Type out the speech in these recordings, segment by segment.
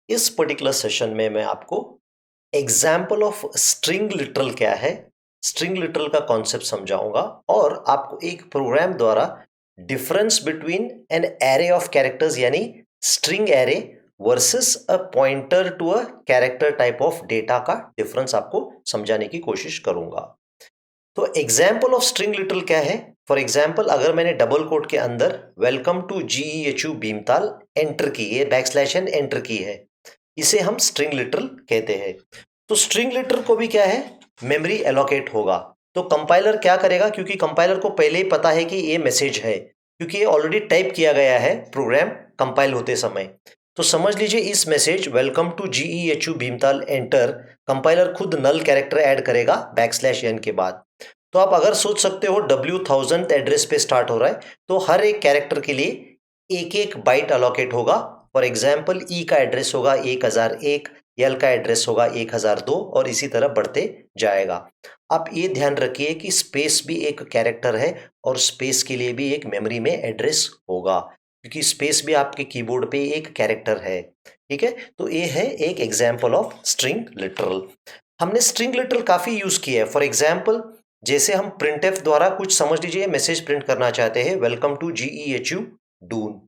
इस particular session में मैं आपको एग्जाम्पल ऑफ स्ट्रिंग लिटरल क्या है, स्ट्रिंग लिटरल का कॉन्सेप्ट समझाऊंगा और आपको एक प्रोग्राम द्वारा difference between an array of characters यानी string array versus a pointer to a character type of data का डिफरेंस आपको समझाने की कोशिश करूंगा। तो एग्जाम्पल ऑफ स्ट्रिंग लिटरल क्या है? फॉर एग्जाम्पल अगर मैंने डबल कोट के अंदर welcome to GEHU Bhimtal enter key, ये बैकस्लैश एन एंटर की है, इसे हम स्ट्रिंग लिटरल कहते हैं। तो स्ट्रिंग लिटरल को भी क्या है, मेमोरी एलोकेट होगा। तो कंपाइलर क्या करेगा, क्योंकि कंपाइलर को पहले ही पता है कि ये मैसेज है, क्योंकि ये ऑलरेडी टाइप किया गया है प्रोग्राम कंपाइल होते समय। तो समझ लीजिए इस message welcome to GEHU Bhimtal enter, compiler खुद नल कैरेक्टर ऐड करेगा बैकस्लैश एन के बाद। तो आप अगर सोच सकते हो W1000 एड्रेस पे स्टार्ट हो रहा है, तो हर एक कैरेक्टर के लिए एक एक बाइट अलोकेट होगा। फॉर एग्जाम्पल ई का एड्रेस होगा 1001, एल का एड्रेस होगा 1002 और इसी तरह बढ़ते जाएगा। आप ये ध्यान रखिए कि स्पेस भी एक कैरेक्टर है और स्पेस के लिए भी एक मेमोरी में एड्रेस होगा, क्योंकि स्पेस भी आपके कीबोर्ड पे एक कैरेक्टर है। ठीक है, तो ये है एक एग्जाम्पल ऑफ स्ट्रिंग लिटरल। हमने स्ट्रिंग लिटरल काफी यूज किया है। फॉर एग्जाम्पल जैसे हम प्रिंटफ द्वारा कुछ समझ लीजिए मैसेज प्रिंट करना चाहते हैं, वेलकम टू GEHU डून।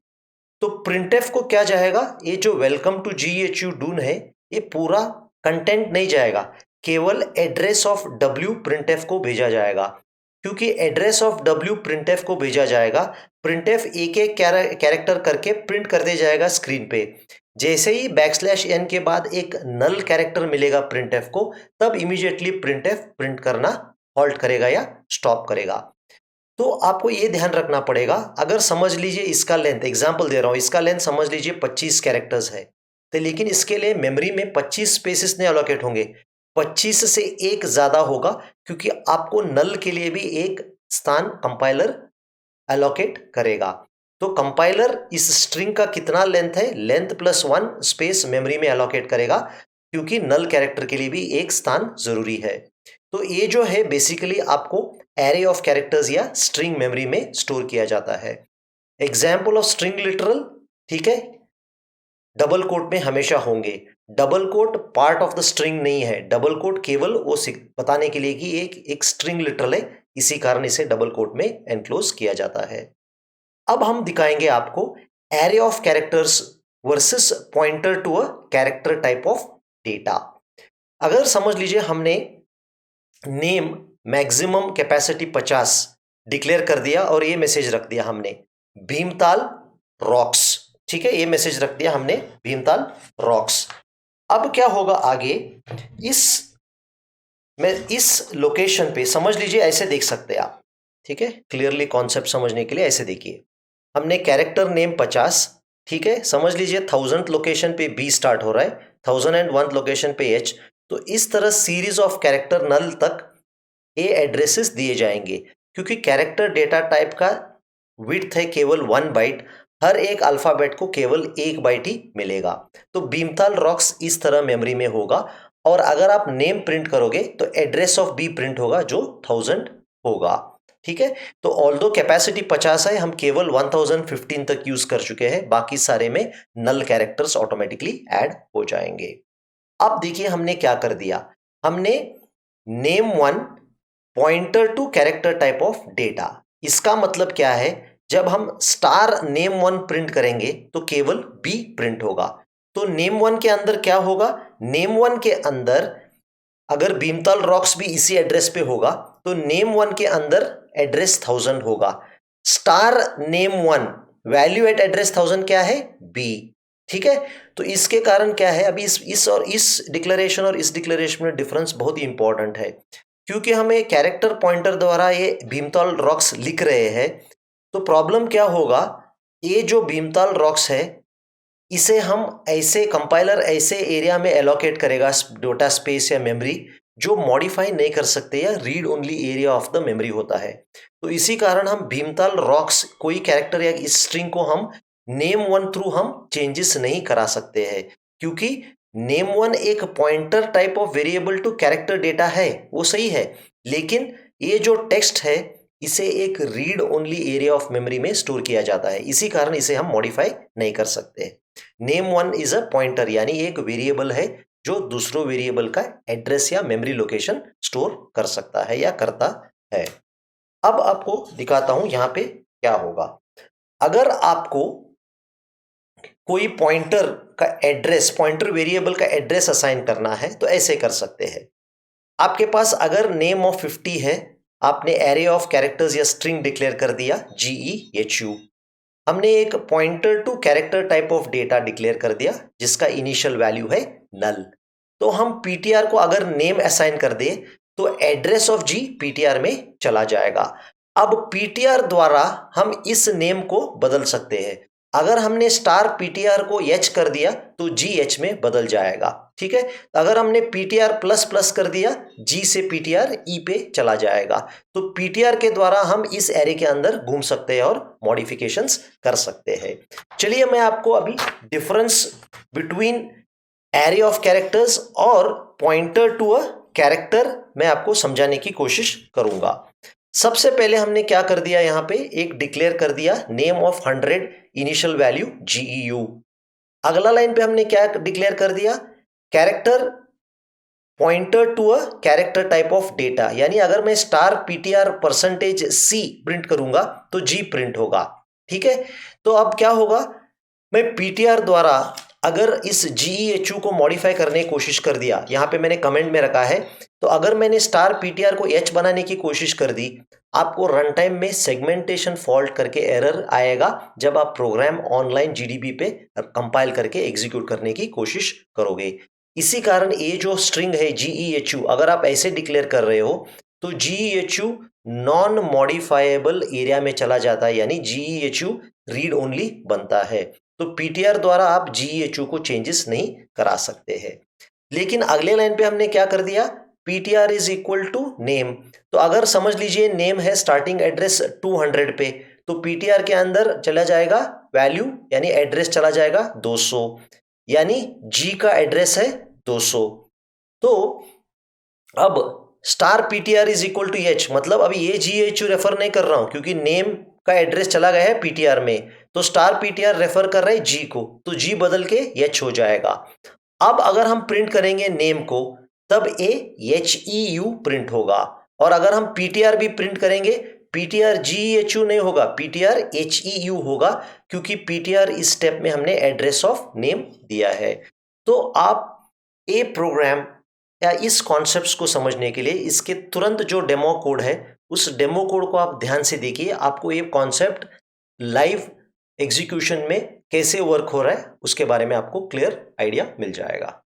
तो प्रिंटफ को क्या जाएगा, ये जो वेलकम टू GEHU डून है, ये पूरा कंटेंट नहीं जाएगा, केवल एड्रेस ऑफ W प्रिंटफ को भेजा जाएगा। क्योंकि एड्रेस ऑफ W प्रिंटफ को भेजा जाएगा, प्रिंटफ एक एक कैरेक्टर करके प्रिंट कर दे जाएगा स्क्रीन पे। जैसे ही बैकस्लैश एन के बाद एक नल कैरेक्टर मिलेगा प्रिंटफ को, तब इमीडिएटली प्रिंटफ प्रिंट करना हॉल्ट करेगा या स्टॉप करेगा। तो आपको ये ध्यान रखना पड़ेगा। अगर समझ लीजिए इसका लेंथ, एग्जांपल दे रहा हूं, इसका लेंथ समझ लीजिए 25 कैरेक्टर्स है, तो लेकिन इसके लिए मेमोरी में 25 स्पेसेस नहीं अलोकेट होंगे, 25 से एक ज्यादा होगा, क्योंकि आपको नल के लिए भी एक स्थान कंपाइलर अलोकेट करेगा। तो कंपाइलर इस स्ट्रिंग का कितना लेंथ है, लेंथ प्लस 1 स्पेस मेमोरी में अलोकेट करेगा, क्योंकि नल कैरेक्टर के लिए भी एक स्थान जरूरी है। तो ये जो है बेसिकली आपको एरे ऑफ कैरेक्टर्स या स्ट्रिंग मेमोरी में स्टोर किया जाता है। एग्जाम्पल ऑफ स्ट्रिंग लिटरल, ठीक है, डबल कोट में हमेशा होंगे। Double quote part of the string नहीं है, डबल कोट केवल वो बताने के लिए कि एक स्ट्रिंग लिटरल है, इसी कारण इसे डबल कोट में एनक्लोज किया जाता है। अब हम दिखाएंगे आपको array of characters versus pointer to a character type of data. अगर समझ लीजिए हमने नेम मैक्सिमम कैपेसिटी 50 डिक्लेयर कर दिया और ये मैसेज रख दिया हमने, भीमताल रॉक्स। ठीक है, ये मैसेज रख दिया हमने, भीमताल रॉक्स। अब क्या होगा आगे, इस लोकेशन पे समझ लीजिए, ऐसे देख सकते हैं आप। ठीक है, क्लियरली कॉन्सेप्ट समझने के लिए ऐसे देखिए, हमने कैरेक्टर नेम 50, ठीक है, समझ लीजिए 1000th लोकेशन पे B स्टार्ट हो रहा है, 1001 लोकेशन पे H। तो इस तरह सीरीज ऑफ कैरेक्टर नल तक ये एड्रेसेस दिए जाएंगे, क्योंकि कैरेक्टर डेटा टाइप का विड्थ है केवल 1 बाइट, हर एक अल्फाबेट को केवल 1 बाइट ही मिलेगा। तो भीमताल रॉक्स इस तरह मेमोरी में होगा, और अगर आप नेम प्रिंट करोगे तो एड्रेस ऑफ B प्रिंट होगा जो 1000 होगा। ठीक है, तो ऑल्दो कैपेसिटी 50 है, हम केवल 1015 तक यूज कर चुके हैं, बाकी सारे में नल कैरेक्टर्स ऑटोमेटिकली ऐड हो जाएंगे। अब देखिए हमने क्या कर दिया, हमने name 1 pointer to character type of data. इसका मतलब क्या है, जब हम स्टार नेम 1 प्रिंट करेंगे तो केवल B प्रिंट होगा। तो नेम 1 के अंदर क्या होगा, नेम 1 के अंदर अगर भीमताल रॉक्स भी इसी एड्रेस पे होगा तो नेम 1 के अंदर एड्रेस 1000 होगा। Star name 1 value eight address 1000 क्या है, B। ठीक है, तो इसके कारण क्या है, अभी इस और इस डिक्लेरेशन और इस डिक्लेरेशन में डिफरेंस बहुत ही इंपॉर्टेंट है, क्योंकि हमें कैरेक्टर पॉइंटर द्वारा ये भीमताल रॉक्स लिख रहे हैं। तो प्रॉब्लम क्या होगा, ये जो भीमताल रॉक्स है, इसे हम ऐसे कंपाइलर ऐसे एरिया में एलोकेट करेगा, डेटा स्पेस या मेमोरी, जो मॉडिफाई नहीं कर सकते या read only area of the memory होता है। तो इसी कारण हम भीमताल रॉक्स कोई कैरेक्टर या इस स्ट्रिंग को हम नेम 1 थ्रू हम चेंजेस नहीं करा सकते हैं, क्योंकि नेम 1 एक pointer type of variable to character data है, वो सही है, लेकिन ये जो टेक्स्ट है इसे एक read only area of memory में स्टोर किया जाता है, इसी कारण इसे हम मॉडिफाई नहीं कर सकते। Name one is a pointer, यानी एक वेरिएबल है जो दूसरों वेरिएबल का एड्रेस या मेमोरी लोकेशन स्टोर कर सकता है या करता है। अब आपको दिखाता हूं यहां पे क्या होगा। अगर आपको कोई पॉइंटर का एड्रेस, पॉइंटर वेरिएबल का एड्रेस असाइन करना है तो ऐसे कर सकते हैं। आपके पास अगर नेम ऑफ 50 है, आपने एरे ऑफ कैरेक्टर्स या स्ट्रिंग डिक्लेयर कर दिया GEHU। हमने एक pointer to character type of data declare कर दिया जिसका इनिशियल वैल्यू है नल। तो हम पीटीआर को अगर नेम असाइन कर दे तो एड्रेस ऑफ जी पीटीआर में चला जाएगा। अब पीटीआर द्वारा हम इस नेम को बदल सकते हैं। अगर हमने स्टार पीटीआर को एच कर दिया तो जी एच में बदल जाएगा, ठीक है। अगर हमने पीटीआर प्लस प्लस कर दिया, जी से पीटीआर ई पे चला जाएगा। तो पीटीआर के द्वारा हम इस एरे के अंदर घूम सकते हैं और मॉडिफिकेशंस कर सकते हैं। चलिए मैं आपको अभी difference between array of characters और पॉइंटर टू अ कैरेक्टर मैं आपको समझाने की कोशिश करूंगा। सबसे पहले हमने क्या कर दिया, यहां पे एक डिक्लेयर कर दिया name of 100 initial value GEU। अगला लाइन पे हमने क्या डिक्लेयर कर दिया, character pointer to a character type of data, यानी अगर मैं स्टार पीटीआर %C प्रिंट करूंगा तो G प्रिंट होगा, ठीक है। तो अब क्या होगा, मैं पीटीआर द्वारा अगर इस GEHU को मॉडिफाई करने की कोशिश कर दिया, यहां पे मैंने कमेंट में रखा है, तो अगर मैंने स्टार पीटीआर को H बनाने की कोशिश कर दी, आपको रन टाइम में सेगमेंटेशन फॉल्ट करके एरर आएगा जब आप प्रोग्राम ऑनलाइन जीडीबी पे कंपाइल करके एग्जीक्यूट करने की कोशिश करोगे। इसी कारण ये जो स्ट्रिंग है GEHU, अगर आप ऐसे डिक्लेयर कर रहे हो तो GEHU नॉन मॉडिफाइएबल एरिया में चला जाता है, यानी GEHU रीड ओनली बनता है। तो पीटीआर द्वारा आप GEHU को चेंजेस नहीं करा सकते हैं। लेकिन अगले लाइन पे हमने क्या कर दिया, PTR is equal to name. तो अगर समझ लीजिए नेम है स्टार्टिंग एड्रेस 200 पे, तो पीटीआर के अंदर चला जाएगा वैल्यू, यानी एड्रेस चला जाएगा 200, यानी जी का एड्रेस है 200। तो अब star PTR is equal to H, मतलब अभी ये GEHU रेफर नहीं कर रहा हूं क्योंकि नेम का एड्रेस चला गया है पीटीआर में, तो स्टार पीटीआर रेफर कर रहा है जी को, तो जी बदल के एच हो जाएगा। अब अगर हम प्रिंट करेंगे नेम को तब HEU प्रिंट होगा, और अगर हम पीटीआर भी प्रिंट करेंगे, पीटीआर GEHU नहीं होगा, पीटीआर HEU होगा, क्योंकि पीटीआर इस स्टेप में हमने एड्रेस ऑफ नेम दिया है। तो आप ए प्रोग्राम या इस कॉन्सेप्ट्स को समझने के लिए इसके तुरंत जो डेमो कोड है उस डेमो कोड को आप ध्यान से देखिए, आपको ये कॉन्सेप्ट लाइव एग्जीक्यूशन में कैसे वर्क हो रहा है उसके बारे में आपको क्लियर आइडिया मिल जाएगा।